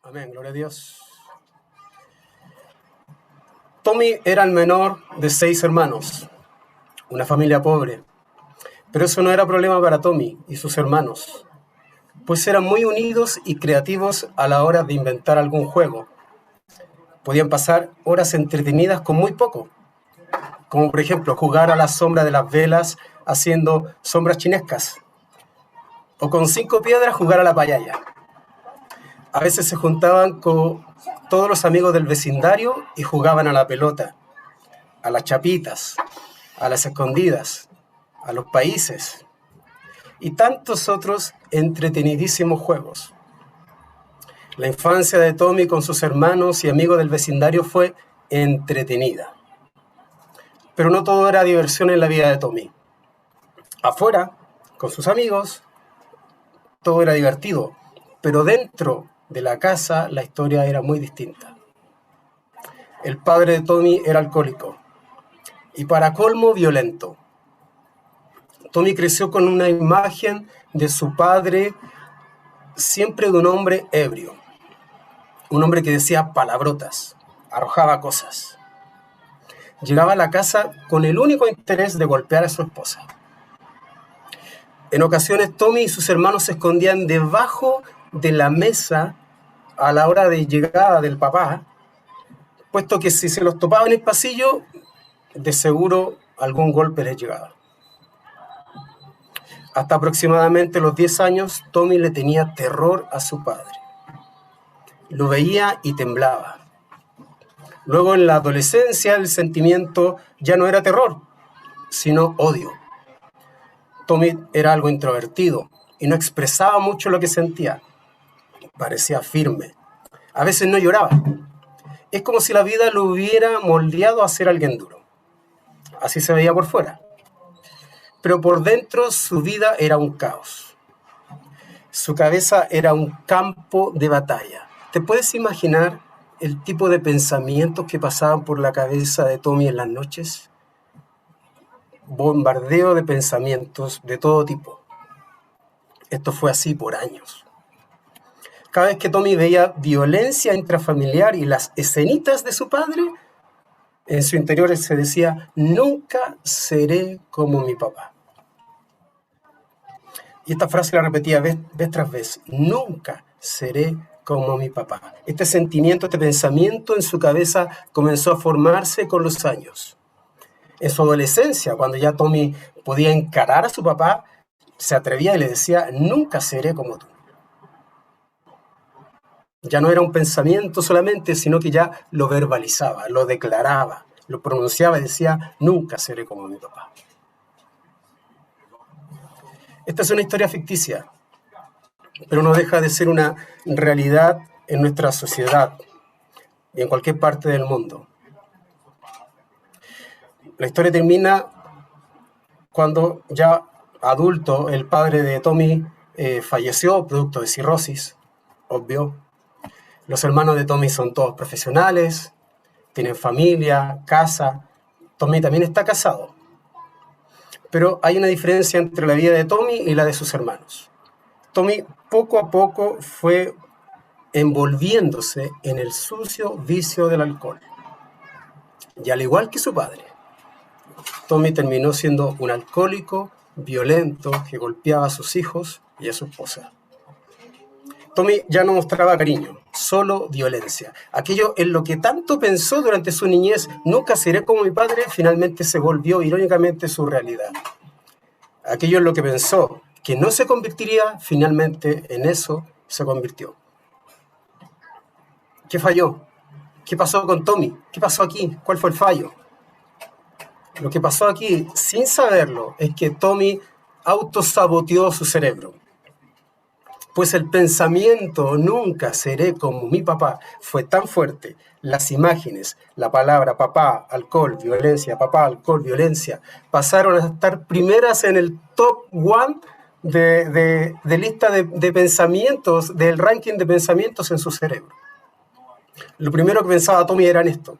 Amén, gloria a Dios. Tommy era el menor de 6 hermanos, una familia pobre. Pero eso no era problema para Tommy y sus hermanos, pues eran muy unidos y creativos a la hora de inventar algún juego. Podían pasar horas entretenidas con muy poco, como por ejemplo jugar a la sombra de las velas haciendo sombras chinescas, o con 5 piedras jugar a la payaya. A veces se juntaban con todos los amigos del vecindario y jugaban a la pelota, a las chapitas, a las escondidas, a los países y tantos otros entretenidísimos juegos. La infancia de Tommy con sus hermanos y amigos del vecindario fue entretenida. Pero no todo era diversión en la vida de Tommy. Afuera, con sus amigos, todo era divertido, pero dentro de la casa la historia era muy distinta. El padre de Tommy era alcohólico y para colmo violento. Tommy creció con una imagen de su padre siempre de un hombre ebrio, un hombre que decía palabrotas, arrojaba cosas. Llegaba a la casa con el único interés de golpear a su esposa. En ocasiones Tommy y sus hermanos se escondían debajo de la mesa a la hora de llegada del papá, puesto que si se los topaba en el pasillo, de seguro algún golpe les llegaba. Hasta aproximadamente los 10 años, Tommy le tenía terror a su padre. Lo veía y temblaba. Luego en la adolescencia el sentimiento ya no era terror, sino odio. Tommy era algo introvertido y no expresaba mucho lo que sentía. Parecía firme. A veces no lloraba. Es como si la vida lo hubiera moldeado a ser alguien duro. Así se veía por fuera. Pero por dentro su vida era un caos. Su cabeza era un campo de batalla. ¿Te puedes imaginar el tipo de pensamientos que pasaban por la cabeza de Tommy en las noches? Bombardeo de pensamientos de todo tipo. Esto fue así por años. Cada vez que Tommy veía violencia intrafamiliar y las escenitas de su padre, en su interior él se decía, nunca seré como mi papá. Y esta frase la repetía vez tras vez, nunca seré como mi papá. Este sentimiento, este pensamiento en su cabeza comenzó a formarse con los años. En su adolescencia, cuando ya Tommy podía encarar a su papá, se atrevía y le decía, nunca seré como tú. Ya no era un pensamiento solamente, sino que ya lo verbalizaba, lo declaraba, lo pronunciaba y decía, nunca seré como mi papá. Esta es una historia ficticia, pero no deja de ser una realidad en nuestra sociedad y en cualquier parte del mundo. La historia termina cuando ya adulto el padre de Tommy falleció producto de cirrosis, obvio. Los hermanos de Tommy son todos profesionales, tienen familia, casa. Tommy también está casado. Pero hay una diferencia entre la vida de Tommy y la de sus hermanos. Tommy poco a poco fue envolviéndose en el sucio vicio del alcohol. Y al igual que su padre, Tommy terminó siendo un alcohólico violento que golpeaba a sus hijos y a su esposa. Tommy ya no mostraba cariño, solo violencia. Aquello en lo que tanto pensó durante su niñez, nunca seré como mi padre, finalmente se volvió irónicamente su realidad. Aquello en lo que pensó que no se convertiría, finalmente en eso se convirtió. ¿Qué falló? ¿Qué pasó con Tommy? ¿Qué pasó aquí? ¿Cuál fue el fallo? Lo que pasó aquí, sin saberlo, es que Tommy autosaboteó su cerebro. Pues el pensamiento nunca seré como mi papá fue tan fuerte, las imágenes, la palabra papá, alcohol, violencia, papá, alcohol, violencia, pasaron a estar primeras en el top 1 de lista de pensamientos, del ranking de pensamientos en su cerebro. Lo primero que pensaba Tommy era en esto.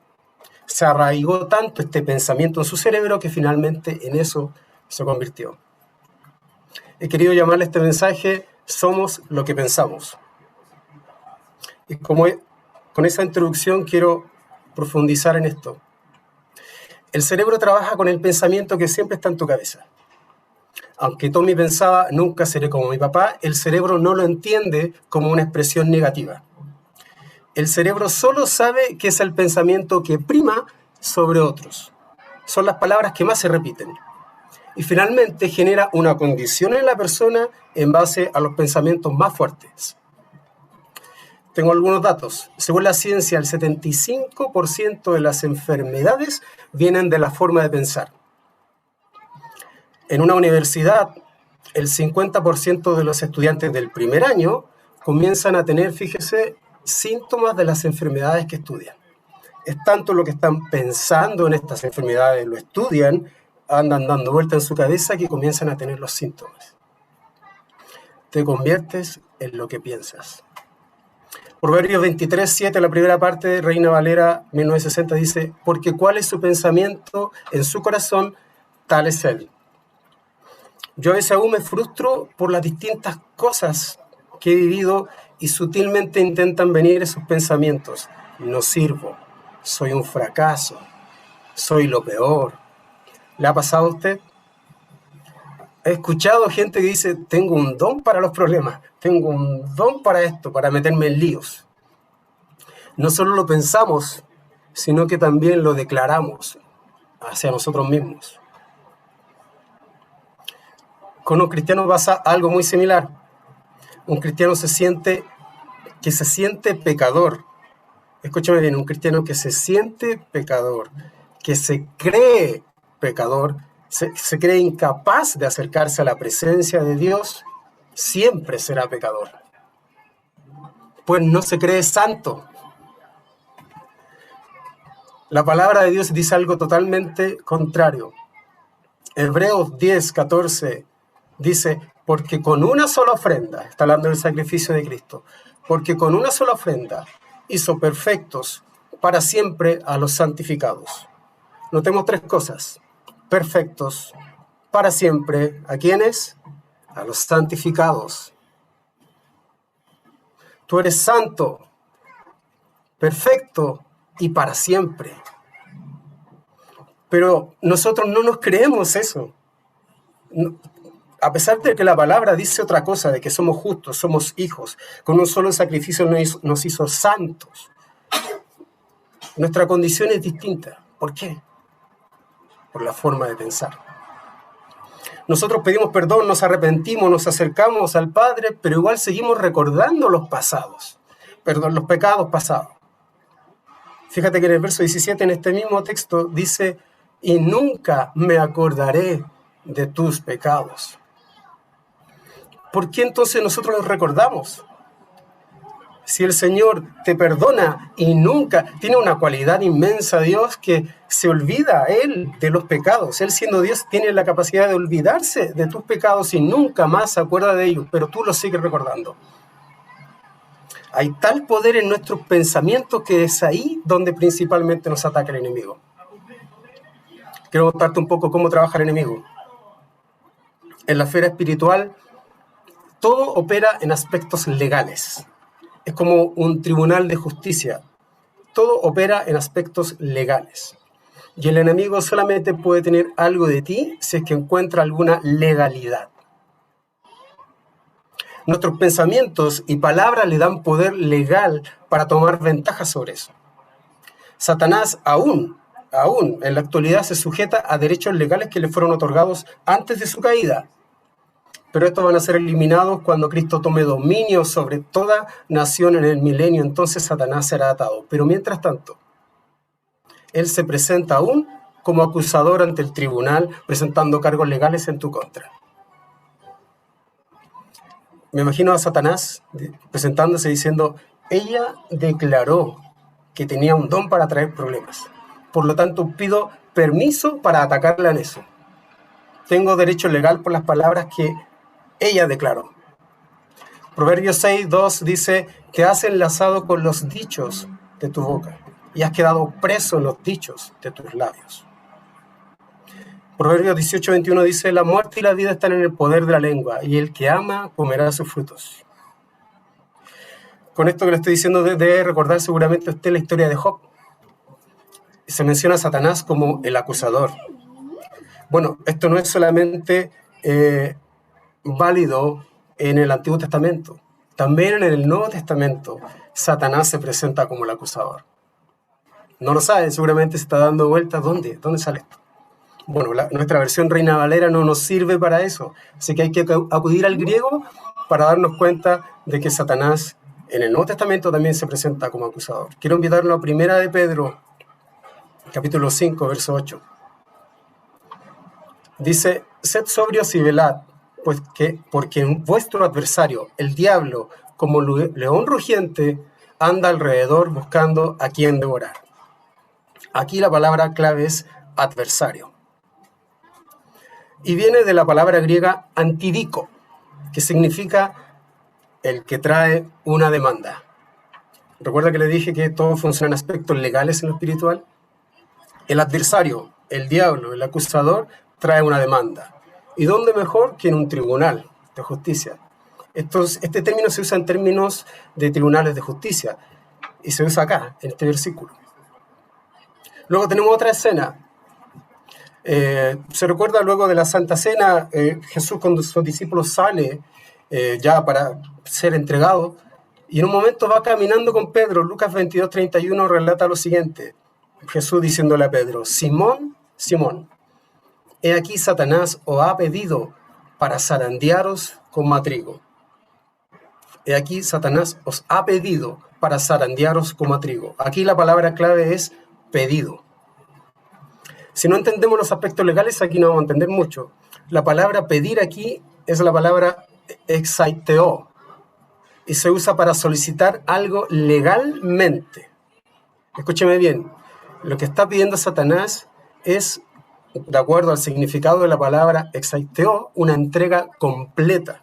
Se arraigó tanto este pensamiento en su cerebro que finalmente en eso se convirtió. He querido llamarle este mensaje, somos lo que pensamos. Y con esa introducción quiero profundizar en esto. El cerebro trabaja con el pensamiento que siempre está en tu cabeza. Aunque Tommy pensaba, nunca seré como mi papá, el cerebro no lo entiende como una expresión negativa. El cerebro solo sabe que es el pensamiento que prima sobre otros. Son las palabras que más se repiten. Y finalmente genera una condición en la persona en base a los pensamientos más fuertes. Tengo algunos datos. Según la ciencia, el 75% de las enfermedades vienen de la forma de pensar. En una universidad, el 50% de los estudiantes del primer año comienzan a tener, fíjese, síntomas de las enfermedades que estudian. Es tanto lo que están pensando en estas enfermedades, lo estudian, andan dando vueltas en su cabeza que comienzan a tener los síntomas. Te conviertes en lo que piensas. Proverbios 23:7, la primera parte de Reina Valera 1960 dice, porque cuál es su pensamiento en su corazón, tal es él. Yo a veces aún me frustro por las distintas cosas que he vivido y sutilmente intentan venir esos pensamientos. No sirvo, soy un fracaso, soy lo peor. ¿Le ha pasado a usted? He escuchado gente que dice, tengo un don para los problemas, tengo un don para esto, para meterme en líos. No solo lo pensamos, sino que también lo declaramos hacia nosotros mismos. Con un cristiano pasa algo muy similar. Un cristiano se siente pecador. Escúchame bien, un cristiano que se siente pecador, que se cree pecador, se cree incapaz de acercarse a la presencia de Dios, siempre será pecador. Pues no se cree santo. La palabra de Dios dice algo totalmente contrario. Hebreos 10:14 dice, porque con una sola ofrenda, está hablando del sacrificio de Cristo, porque con una sola ofrenda hizo perfectos para siempre a los santificados. Notemos tres cosas. Perfectos para siempre. ¿A quiénes? A los santificados. Tú eres santo, perfecto y para siempre. Pero nosotros no nos creemos eso. A pesar de que la palabra dice otra cosa, de que somos justos, somos hijos, con un solo sacrificio nos hizo santos. Nuestra condición es distinta. ¿Por qué? Por la forma de pensar. Nosotros pedimos perdón, nos arrepentimos, nos acercamos al Padre, pero igual seguimos recordando los pecados pasados. Fíjate que en el verso 17, en este mismo texto, dice, y nunca me acordaré de tus pecados. ¿Por qué entonces nosotros los recordamos? Si el Señor te perdona y nunca, tiene una cualidad inmensa Dios que se olvida Él de los pecados. Él siendo Dios tiene la capacidad de olvidarse de tus pecados y nunca más se acuerda de ellos, pero tú los sigues recordando. Hay tal poder en nuestros pensamientos que es ahí donde principalmente nos ataca el enemigo. Quiero contarte un poco cómo trabaja el enemigo. En la esfera espiritual, todo opera en aspectos legales. Es como un tribunal de justicia. Todo opera en aspectos legales. Y el enemigo solamente puede tener algo de ti si es que encuentra alguna legalidad. Nuestros pensamientos y palabras le dan poder legal para tomar ventaja sobre eso. Satanás aún en la actualidad se sujeta a derechos legales que le fueron otorgados antes de su caída. Pero estos van a ser eliminados cuando Cristo tome dominio sobre toda nación en el milenio. Entonces Satanás será atado. Pero mientras tanto, él se presenta aún como acusador ante el tribunal, presentando cargos legales en tu contra. Me imagino a Satanás presentándose diciendo, ella declaró que tenía un don para traer problemas. Por lo tanto, pido permiso para atacarla en eso. Tengo derecho legal por las palabras que ella declaró. Proverbios 6:2 dice, te has enlazado con los dichos de tu boca y has quedado preso en los dichos de tus labios. Proverbios 18:21 dice, la muerte y la vida están en el poder de la lengua y el que ama comerá sus frutos. con esto que le estoy diciendo, debe recordar seguramente usted la historia de Job. Se menciona a Satanás como el acusador. Bueno, esto no es solamente válido en el Antiguo Testamento. También en el Nuevo Testamento, Satanás se presenta como el acusador. No lo sabe, seguramente se está dando vueltas. ¿Dónde sale esto? Bueno, nuestra versión Reina Valera no nos sirve para eso. Así que hay que acudir al griego para darnos cuenta de que Satanás en el Nuevo Testamento también se presenta como acusador. Quiero invitarlo a Primera de Pedro, capítulo 5, verso 8. Dice: sed sobrios y velad, porque vuestro adversario, el diablo, como león rugiente, anda alrededor buscando a quien devorar. Aquí la palabra clave es adversario. Y viene de la palabra griega antidico, que significa el que trae una demanda. ¿Recuerda que le dije que todo funciona en aspectos legales en lo espiritual? El adversario, el diablo, el acusador, trae una demanda. ¿Y dónde mejor que en un tribunal de justicia? Este término se usa en términos de tribunales de justicia y se usa acá, en este versículo. Luego tenemos otra escena. Se recuerda luego de la Santa Cena, Jesús con sus discípulos sale ya para ser entregado y en un momento va caminando con Pedro. Lucas 22:31 relata lo siguiente: Jesús diciéndole a Pedro: Simón, Simón, he aquí Satanás os ha pedido para zarandearos como a trigo. He aquí Satanás os ha pedido para zarandearos como a trigo. Aquí la palabra clave es pedido. Si no entendemos los aspectos legales, aquí no vamos a entender mucho. La palabra pedir aquí es la palabra exaiteo y se usa para solicitar algo legalmente. Escúcheme bien, lo que está pidiendo Satanás es, de acuerdo al significado de la palabra exaiteo, una entrega completa.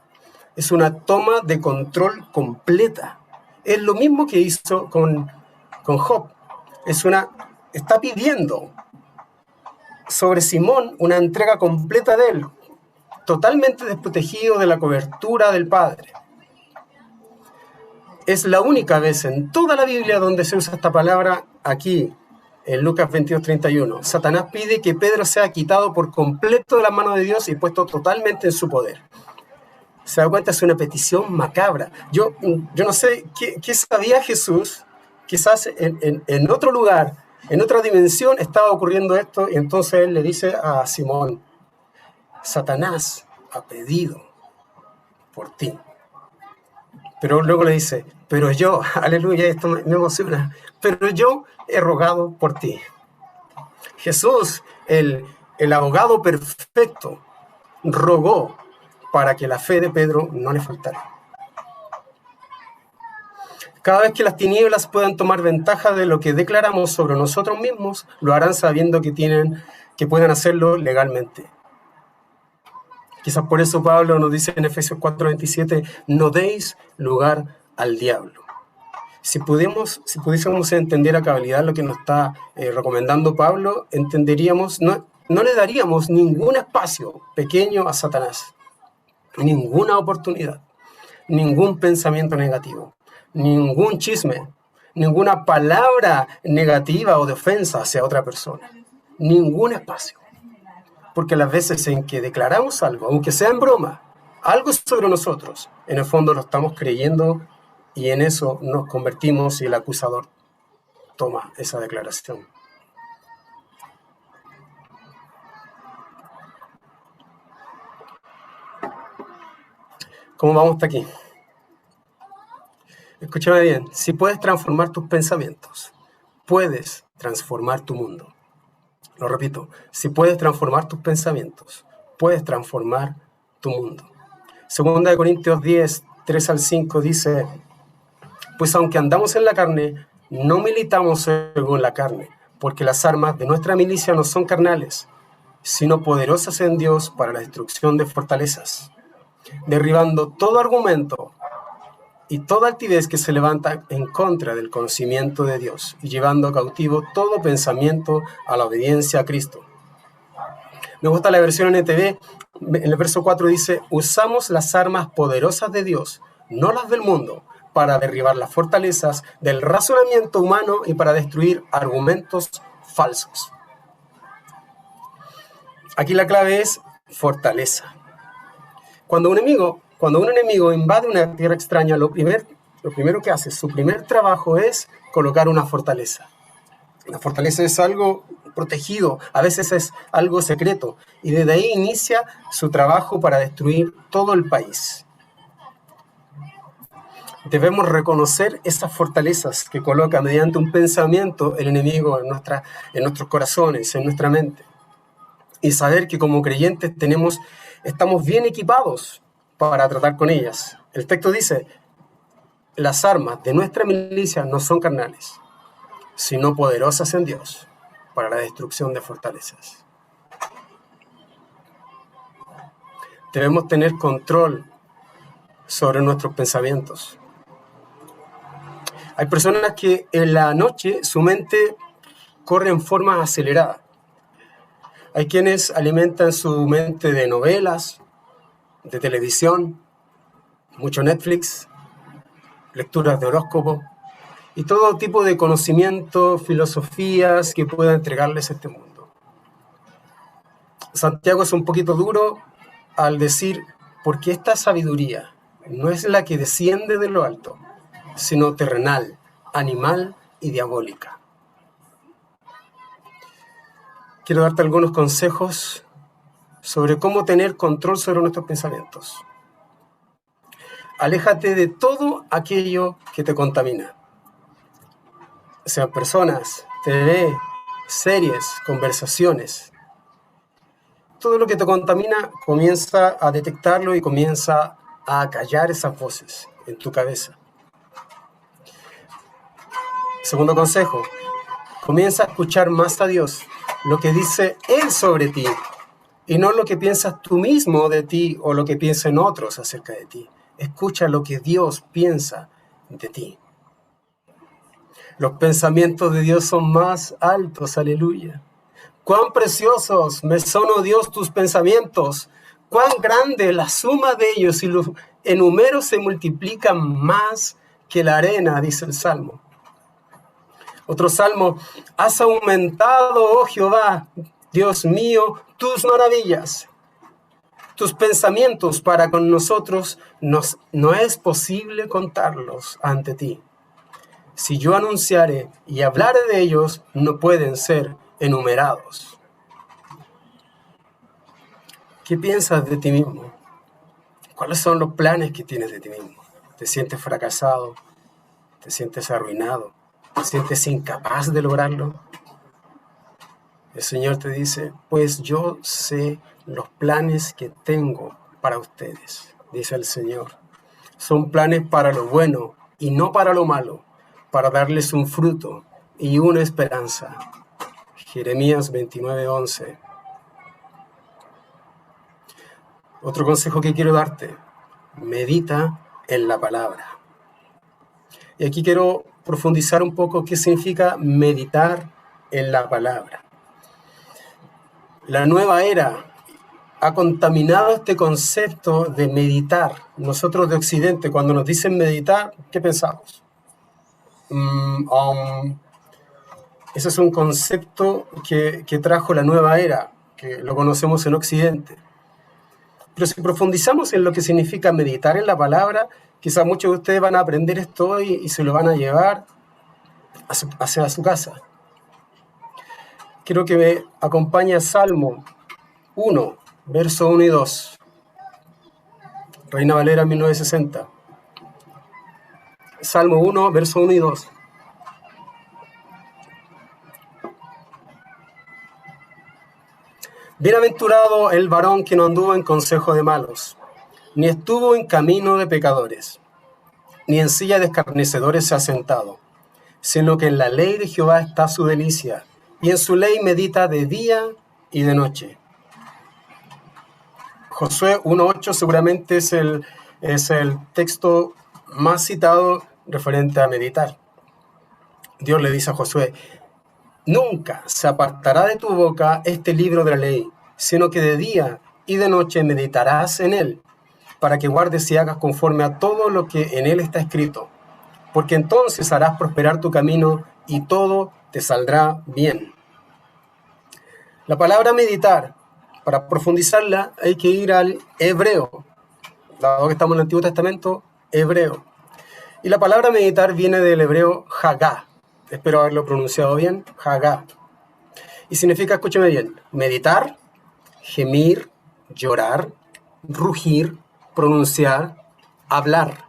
Es una toma de control completa. Es lo mismo que hizo con Job. Está pidiendo sobre Simón una entrega completa de él, totalmente desprotegido de la cobertura del Padre. Es la única vez en toda la Biblia donde se usa esta palabra, aquí, en Lucas 22:31. Satanás pide que Pedro sea quitado por completo de las manos de Dios y puesto totalmente en su poder. ¿Se da cuenta? Es una petición macabra. Yo no sé qué sabía Jesús. Quizás en otro lugar, en otra dimensión, estaba ocurriendo esto, y entonces él le dice a Simón: Satanás ha pedido por ti. Pero luego le dice: pero yo, aleluya, esto me emociona, pero yo he rogado por ti. Jesús, el abogado perfecto, rogó para que la fe de Pedro no le faltara. Cada vez que las tinieblas puedan tomar ventaja de lo que declaramos sobre nosotros mismos, lo harán sabiendo que pueden hacerlo legalmente. Quizás por eso Pablo nos dice en Efesios 4:27, no deis lugar al diablo. Si pudiésemos entender a cabalidad lo que nos está recomendando Pablo, entenderíamos, no le daríamos ningún espacio pequeño a Satanás, ninguna oportunidad, ningún pensamiento negativo, ningún chisme, ninguna palabra negativa o de ofensa hacia otra persona, ningún espacio. Porque las veces en que declaramos algo, aunque sea en broma, algo sobre nosotros, en el fondo lo estamos creyendo y en eso nos convertimos y el acusador toma esa declaración. ¿Cómo vamos hasta aquí? Escúchame bien, si puedes transformar tus pensamientos, puedes transformar tu mundo. Lo repito, si puedes transformar tus pensamientos, puedes transformar tu mundo. 2 Corintios 10, 3-5 dice: pues aunque andamos en la carne, no militamos según la carne, porque las armas de nuestra milicia no son carnales, sino poderosas en Dios para la destrucción de fortalezas, derribando todo argumento y toda altivez que se levanta en contra del conocimiento de Dios, y llevando cautivo todo pensamiento a la obediencia a Cristo. Me gusta la versión NTV, en el verso 4 dice: usamos las armas poderosas de Dios, no las del mundo, para derribar las fortalezas del razonamiento humano y para destruir argumentos falsos. Aquí la clave es fortaleza. Cuando un enemigo invade una tierra extraña, lo primero que hace, su primer trabajo es colocar una fortaleza. La fortaleza es algo protegido, a veces es algo secreto, y desde ahí inicia su trabajo para destruir todo el país. Debemos reconocer esas fortalezas que coloca mediante un pensamiento el enemigo en nuestros corazones, en nuestra mente, y saber que como creyentes estamos bien equipados para tratar con ellas. El texto dice: las armas de nuestra milicia no son carnales, sino poderosas en Dios para la destrucción de fortalezas. Debemos tener control sobre nuestros pensamientos. Hay personas que en la noche su mente corre en forma acelerada. Hay quienes alimentan su mente de novelas, de televisión, mucho Netflix, lecturas de horóscopo y todo tipo de conocimientos, filosofías que pueda entregarles este mundo. Santiago es un poquito duro al decir, porque esta sabiduría no es la que desciende de lo alto, sino terrenal, animal y diabólica. Quiero darte algunos consejos sobre cómo tener control sobre nuestros pensamientos. Aléjate de todo aquello que te contamina. Sean personas, TV, series, conversaciones. Todo lo que te contamina, comienza a detectarlo y comienza a callar esas voces en tu cabeza. Segundo consejo, comienza a escuchar más a Dios, lo que dice Él sobre ti, y no lo que piensas tú mismo de ti o lo que piensan otros acerca de ti. Escucha lo que Dios piensa de ti. Los pensamientos de Dios son más altos, aleluya. Cuán preciosos me son, oh Dios, tus pensamientos. Cuán grande la suma de ellos, y los en se multiplican más que la arena, dice el Salmo. Otro salmo: has aumentado, oh Jehová, Dios mío, tus maravillas. Tus pensamientos para con nosotros no es posible contarlos ante ti. Si yo anunciare y hablare de ellos, no pueden ser enumerados. ¿Qué piensas de ti mismo? ¿Cuáles son los planes que tienes de ti mismo? ¿Te sientes fracasado? ¿Te sientes arruinado? ¿Te sientes incapaz de lograrlo? El Señor te dice: pues yo sé los planes que tengo para ustedes, dice el Señor. Son planes para lo bueno y no para lo malo, para darles un fruto y una esperanza. Jeremías 29:11. Otro consejo que quiero darte: medita en la palabra. Y aquí quiero profundizar un poco qué significa meditar en la palabra. La nueva era ha contaminado este concepto de meditar. Nosotros de Occidente, cuando nos dicen meditar, ¿qué pensamos? Ese es un concepto que trajo la nueva era, que lo conocemos en Occidente. Pero si profundizamos en lo que significa meditar en la palabra, quizás muchos de ustedes van a aprender esto y se lo van a llevar hacia su casa. Quiero que me acompañe a Salmo 1, verso 1 y 2. Reina Valera 1960. Salmo 1, verso 1 y 2. Bienaventurado el varón que no anduvo en consejo de malos, ni estuvo en camino de pecadores, ni en silla de escarnecedores se ha sentado, sino que en la ley de Jehová está su delicia, y en su ley medita de día y de noche. Josué 1:8 seguramente es el texto más citado referente a meditar. Dios le dice a Josué: nunca se apartará de tu boca este libro de la ley, sino que de día y de noche meditarás en él, para que guardes y hagas conforme a todo lo que en él está escrito. porque entonces harás prosperar tu camino y todo te saldrá bien. La palabra meditar, para profundizarla, hay que ir al hebreo. Dado que estamos en el Antiguo Testamento, hebreo. Y la palabra meditar viene del hebreo hagá. Espero haberlo pronunciado bien, hagá. Y significa, escúcheme bien, meditar, gemir, llorar, rugir, pronunciar, hablar.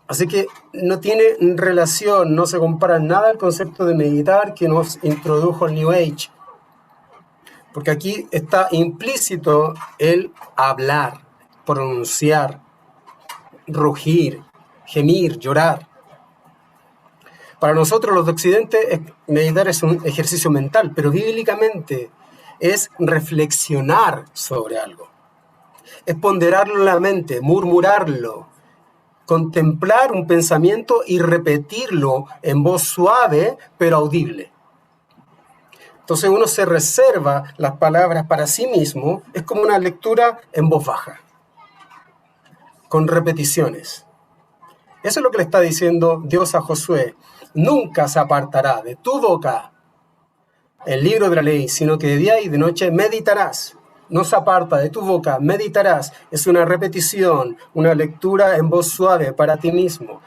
Así que no tiene relación, no se compara nada al concepto de meditar que nos introdujo el New Age. Porque aquí está implícito el hablar, pronunciar, rugir, gemir, llorar. Para nosotros los de Occidente, meditar es un ejercicio mental, pero bíblicamente es reflexionar sobre algo. Es ponderarlo en la mente, murmurarlo, contemplar un pensamiento y repetirlo en voz suave pero audible. Entonces uno se reserva las palabras para sí mismo, es como una lectura en voz baja, con repeticiones. Eso es lo que le está diciendo Dios a Josué. Nunca se apartará de tu boca el libro de la ley, sino que de día y de noche meditarás. No se aparta de tu boca, meditarás. Es una repetición, una lectura en voz suave para ti mismo.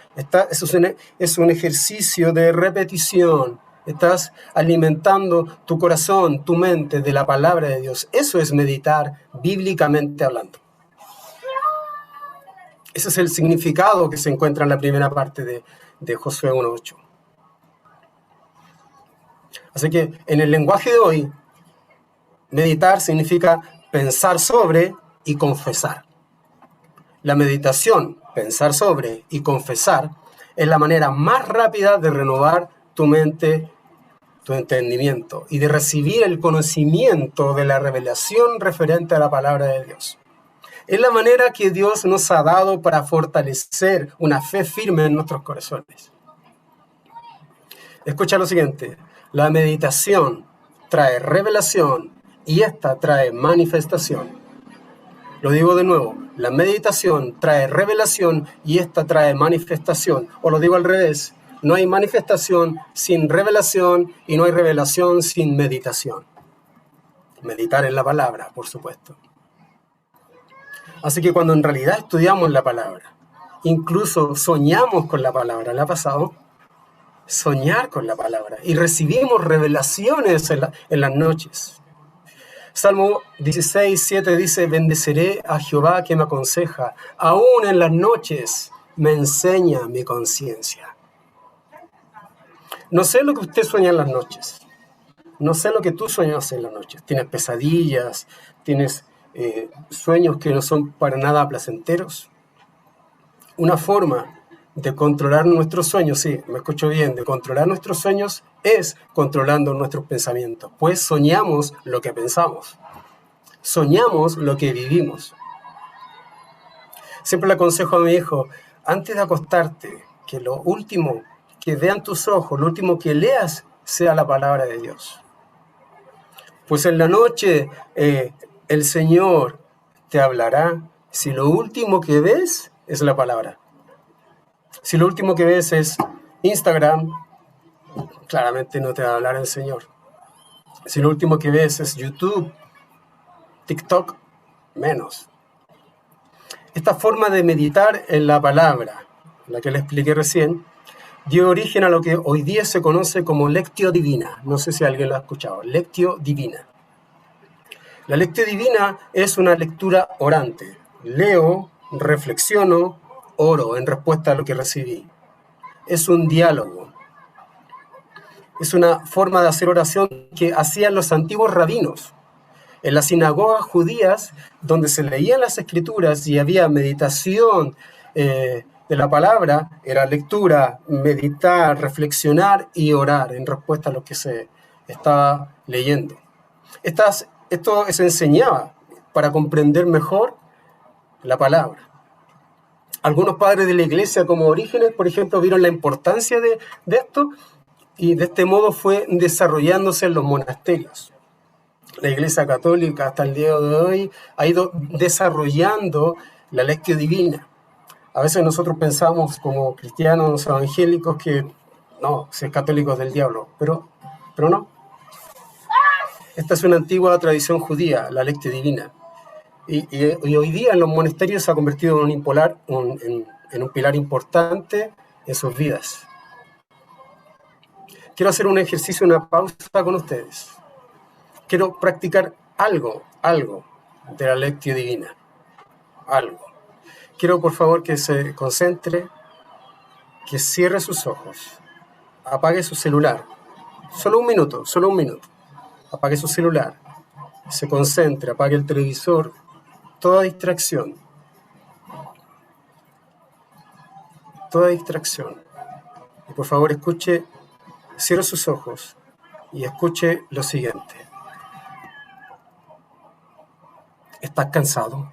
Es un ejercicio de repetición. Estás alimentando tu corazón, tu mente de la palabra de Dios. Eso es meditar bíblicamente hablando. Ese es el significado que se encuentra en la primera parte de Josué 1:8. Así que en el lenguaje de hoy, meditar significa pensar sobre y confesar. La meditación, pensar sobre y confesar, es la manera más rápida de renovar tu mente, tu entendimiento y de recibir el conocimiento de la revelación referente a la palabra de Dios. Es la manera que Dios nos ha dado para fortalecer una fe firme en nuestros corazones. Escucha lo siguiente: la meditación trae revelación y esta trae manifestación. Lo digo de nuevo, la meditación trae revelación y esta trae manifestación. O lo digo al revés, no hay manifestación sin revelación y no hay revelación sin meditación. Meditar en la palabra, por supuesto. Así que cuando en realidad estudiamos la palabra, incluso soñamos con la palabra, ¿le ha pasado? Soñar con la palabra y recibimos revelaciones en las noches. Salmo 16:7 dice: bendeciré a Jehová que me aconseja, aún en las noches me enseña mi conciencia. No sé lo que usted sueña en las noches, no sé lo que tú sueñas en las noches. ¿Tienes pesadillas? ¿Tienes sueños que no son para nada placenteros? Una forma de controlar nuestros sueños, sí, me escucho bien, de controlar nuestros sueños es controlando nuestros pensamientos, pues soñamos lo que pensamos, soñamos lo que vivimos. Siempre le aconsejo a mi hijo, antes de acostarte, que lo último que vean tus ojos, lo último que leas sea la palabra de Dios. Pues en la noche el Señor te hablará si lo último que ves es la palabra. Si lo último que ves es Instagram, claramente no te va a hablar el Señor. Si lo último que ves es YouTube, TikTok, menos. Esta forma de meditar en la palabra, la que le expliqué recién, dio origen a lo que hoy día se conoce como lectio divina. No sé si alguien lo ha escuchado. Lectio divina. La lectio divina es una lectura orante. Leo, reflexiono, oro en respuesta a lo que recibí. Es un diálogo. Es una forma de hacer oración que hacían los antiguos rabinos. En las sinagogas judías, donde se leían las escrituras y había meditación de la palabra, era lectura, meditar, reflexionar y orar en respuesta a lo que se estaba leyendo. Esto se enseñaba para comprender mejor la palabra. Algunos padres de la iglesia, como Orígenes, por ejemplo, vieron la importancia de esto y de este modo fue desarrollándose en los monasterios. La iglesia católica hasta el día de hoy ha ido desarrollando la lectio divina. A veces nosotros pensamos como cristianos evangélicos que no, ser católicos del diablo, pero no. Esta es una antigua tradición judía, la lectio divina. Y hoy día en los monasterios se ha convertido en un pilar importante en sus vidas. Quiero hacer un ejercicio, una pausa con ustedes. Quiero practicar algo de la lectio divina. Algo. Quiero, por favor, que se concentre, que cierre sus ojos, apague su celular. Solo un minuto. Apague su celular, se concentre, apague el televisor, toda distracción. Y por favor, escuche, cierre sus ojos y escuche lo siguiente. ¿Estás cansado?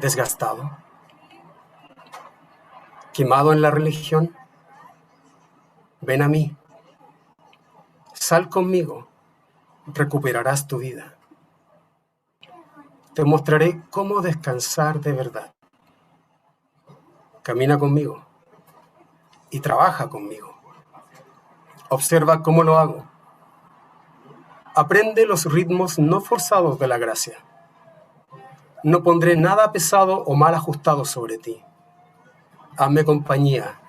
¿Desgastado? ¿Quemado en la religión? Ven a mí. Sal conmigo. Recuperarás tu vida. Te mostraré cómo descansar de verdad. Camina conmigo y trabaja conmigo. Observa cómo lo hago. Aprende los ritmos no forzados de la gracia. No pondré nada pesado o mal ajustado sobre ti. Hazme compañía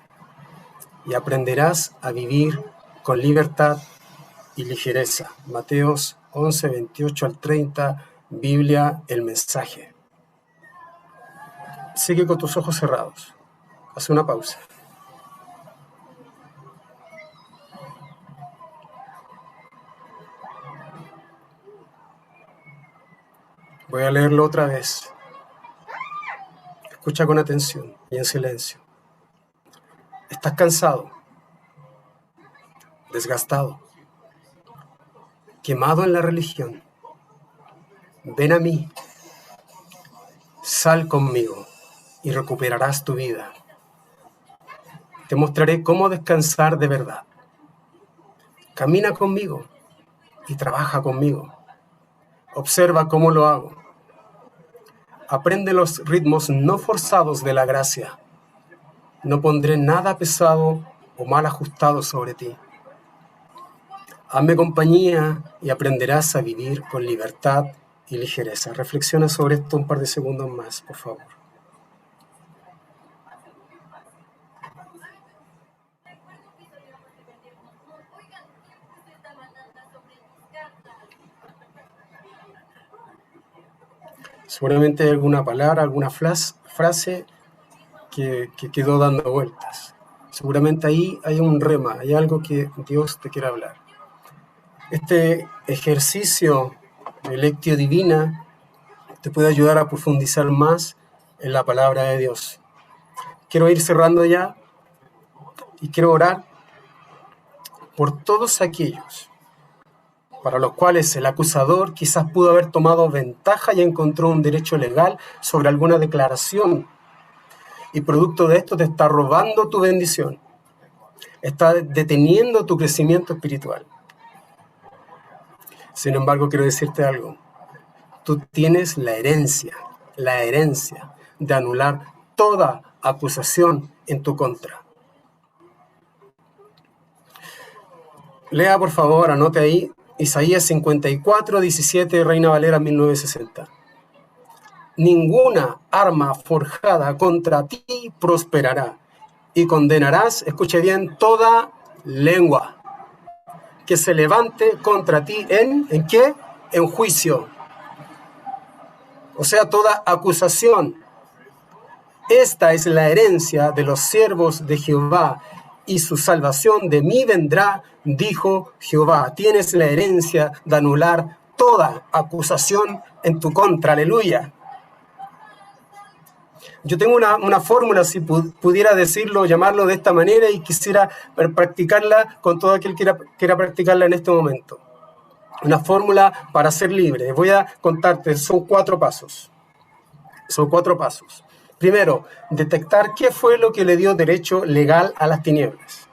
y aprenderás a vivir con libertad y ligereza. Mateos 11, 28 al 30, Biblia, el mensaje. Sigue con tus ojos cerrados. Haz una pausa. Voy a leerlo otra vez. Escucha con atención y en silencio. ¿Estás cansado? ¿Desgastado? ¿Quemado en la religión? Ven a mí. Sal conmigo y recuperarás tu vida. Te mostraré cómo descansar de verdad. Camina conmigo y trabaja conmigo. Observa cómo lo hago. Aprende los ritmos no forzados de la gracia. No pondré nada pesado o mal ajustado sobre ti. Hazme compañía y aprenderás a vivir con libertad y ligereza. Reflexiona sobre esto un par de segundos más, por favor. Seguramente hay alguna palabra, alguna frase que quedó dando vueltas. Seguramente ahí hay un rema, hay algo que Dios te quiere hablar. Este ejercicio de lectio divina te puede ayudar a profundizar más en la palabra de Dios. Quiero ir cerrando ya y quiero orar por todos aquellos para los cuales el acusador quizás pudo haber tomado ventaja y encontró un derecho legal sobre alguna declaración, y producto de esto te está robando tu bendición, está deteniendo tu crecimiento espiritual. Sin embargo, quiero decirte algo. Tú tienes la herencia de anular toda acusación en tu contra. Lea, por favor, anote ahí, Isaías 54, 17, Reina Valera 1960. Ninguna arma forjada contra ti prosperará, y condenarás, escuche bien, toda lengua que se levante contra ti ¿en qué? En juicio. O sea, toda acusación. Esta es la herencia de los siervos de Jehová, y su salvación de mí vendrá, dijo Jehová. Tienes la herencia de anular toda acusación en tu contra. Aleluya. Yo tengo una fórmula, si pudiera decirlo, llamarlo de esta manera, y quisiera practicarla con todo aquel que quiera practicarla en este momento. Una fórmula para ser libre. Voy a contarte, son 4 pasos. Primero, detectar qué fue lo que le dio derecho legal a las tinieblas.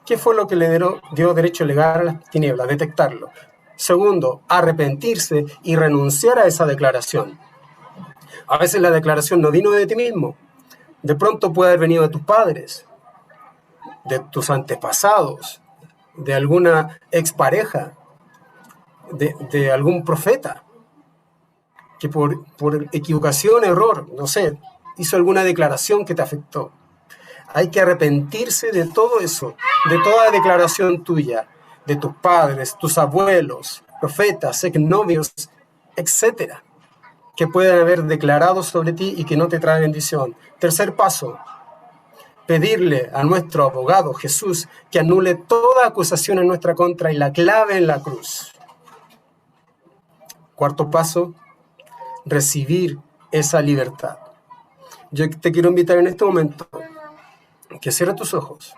¿Qué fue lo que le dio derecho legal a las tinieblas? Detectarlo. Segundo, arrepentirse y renunciar a esa declaración. A veces la declaración no vino de ti mismo. De pronto puede haber venido de tus padres, de tus antepasados, de alguna expareja, de algún profeta, que por equivocación, error, no sé, hizo alguna declaración que te afectó. Hay que arrepentirse de todo eso, de toda declaración tuya, de tus padres, tus abuelos, profetas, exnovios, etcétera, que pueden haber declarado sobre ti y que no te trae bendición. Tercer paso, pedirle a nuestro abogado Jesús que anule toda acusación en nuestra contra y la clave en la cruz. Cuarto paso, recibir esa libertad. Yo te quiero invitar en este momento que cierres tus ojos.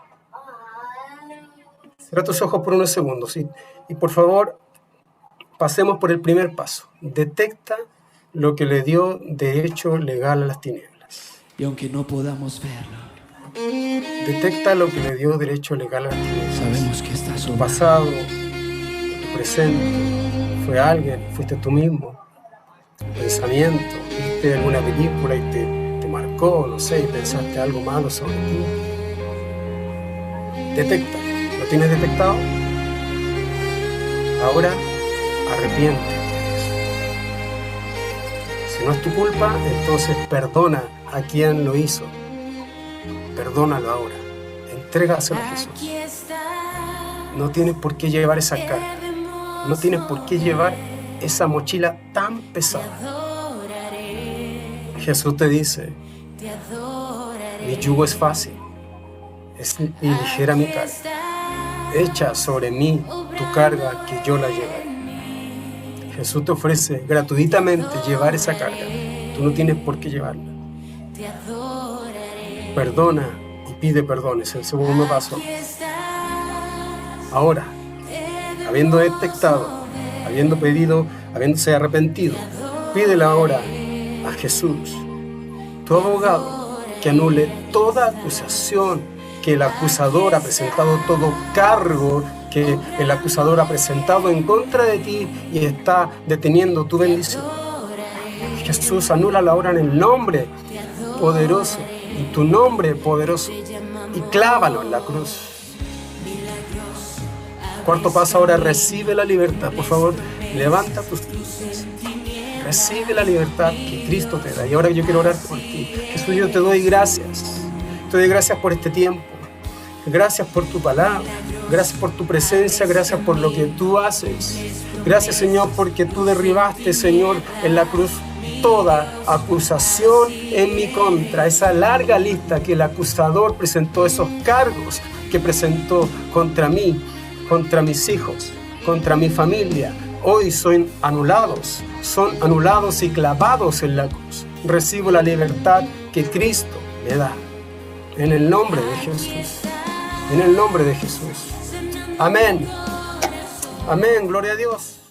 Cierra tus ojos por unos segundos y por favor pasemos por el primer paso. Detecta lo que le dio derecho legal a las tinieblas. Y aunque no podamos verlo, detecta lo que le dio derecho legal a las tinieblas. sabemos que está Tu sobre. pasado, tu presente, fue alguien, fuiste tú mismo. Pensamiento, viste alguna película y te marcó, no sé, y pensaste algo malo sobre ti. Detecta, ¿lo tienes detectado? Ahora arrepiéntete. Si no es tu culpa, entonces perdona a quien lo hizo. Perdónalo ahora. Entrégaselo a Jesús. No tienes por qué llevar esa carga. No tienes por qué llevar esa mochila tan pesada. Jesús te dice, mi yugo es fácil, es ligera mi carga. Echa sobre mí tu carga que yo la llevaré. Jesús te ofrece gratuitamente llevar esa carga. Tú no tienes por qué llevarla. Perdona y pide perdón, es el segundo paso. Ahora, habiendo detectado, habiendo pedido, habiéndose arrepentido, pídele ahora a Jesús, tu abogado, que anule toda acusación que el acusador ha presentado, todo cargo que el acusador ha presentado en contra de ti y está deteniendo tu bendición. Jesús, anúlala ahora en el nombre poderoso y tu nombre poderoso y clávalo en la cruz. Cuarto paso, ahora recibe la libertad. Por favor, levanta tus manos. Recibe la libertad que Cristo te da. Y ahora yo quiero orar por ti. Jesús, yo te doy gracias. Te doy gracias por este tiempo. Gracias por tu palabra. Gracias por tu presencia. Gracias por lo que tú haces. Gracias, Señor, porque tú derribaste, Señor, en la cruz toda acusación en mi contra. Esa larga lista que el acusador presentó, esos cargos que presentó contra mí, contra mis hijos, contra mi familia, hoy son anulados y clavados en la cruz. Recibo la libertad que Cristo me da. En el nombre de Jesús. En el nombre de Jesús. Amén. Amén. Gloria a Dios.